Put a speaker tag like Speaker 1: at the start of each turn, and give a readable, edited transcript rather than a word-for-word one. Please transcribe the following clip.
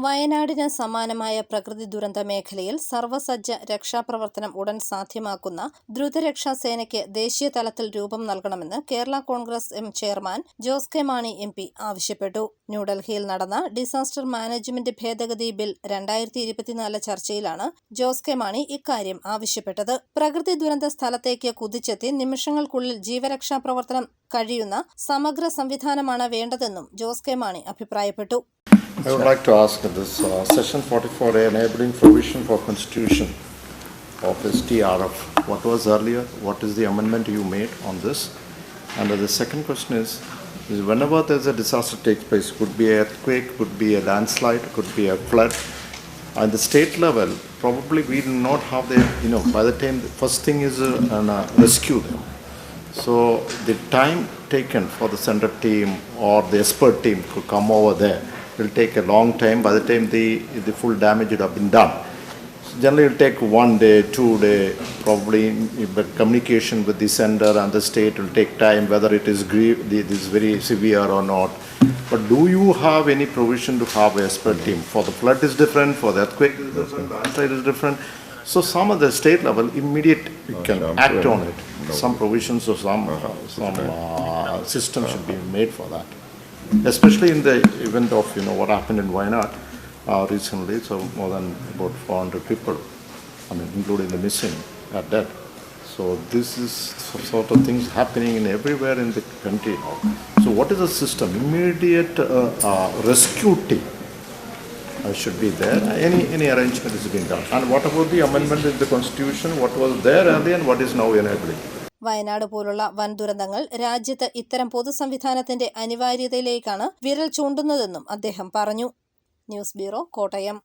Speaker 1: വയനാടിന് സമാനമായ പ്രകൃതി ദുരന്ത മേഖലയിൽ സർവസജ്ജ രക്ഷാപ്രവർത്തനം ഉടൻ സാധ്യമാക്കുന്ന ദ്രുതരക്ഷാസേനയ്ക്ക് ദേശീയ തലത്തിൽ രൂപം നൽകണമെന്ന് Kerala Congress M chairman Jose K Mani MP ആവശ്യപ്പെട്ടു. ന്യൂഡൽഹിയിൽ നടന്ന ഡിസാസ്റ്റർ മാനേജ്മെന്റ് ഭേദഗതി ബിൽ 2024 ചർച്ചയിലാണ് ജോസ് കെ മാണി ഇക്കാര്യം ആവശ്യപ്പെട്ടത്. പ്രകൃതി ദുരന്ത സ്ഥലത്തേക്ക് കുതിച്ചെത്തി നിമിഷങ്ങൾക്കുള്ളിൽ ജീവരക്ഷാ പ്രവർത്തനം കഴിയുന്ന സമഗ്ര സംവിധാനമാണ് വേണ്ടതെന്നും ജോസ് കെ മാണി അഭിപ്രായപ്പെട്ടു.
Speaker 2: I would like to ask this Section 44A enabling provision for constitution of STRF. What was earlier? What is the amendment you made on this? And the second question is whenever there's a disaster takes place, could be an earthquake, could be a landslide, could be a flood. At the state level, probably we do not have the, by the time the first thing is rescue them. So the time taken for the center team or the expert team to come over there will take a long time. By the time the full damage would have been done, so generally it will take 1 day, 2 days, probably. But communication with the center and the state will take time, whether it is this very severe or not. But do you have any provision to have an expert team? For the flood is different, for the earthquake is different, the landslide is different. So some of the state level immediate you can act on it. Some provisions or some system should be made for that. Especially in the event of what happened in Wayanad recently, so more than about 400 people, including the missing, are dead. So this is sort of things happening in everywhere in the country now. So what is the system? Immediate rescue team should be there. Any arrangement is being done. And what about the amendment in the constitution? What was there earlier and what is now enabling?
Speaker 1: Wayanad പോലുള്ള വൻ ദുരന്തങ്ങൾ രാജ്യത്ത് ഇത്തരം പൊതുസംവിധാനത്തിന്റെ അനിവാര്യതയിലേക്കാണ് വിരൽ ചൂണ്ടുന്നതെന്നും അദ്ദേഹം പറഞ്ഞു. News bureau, Kottayam.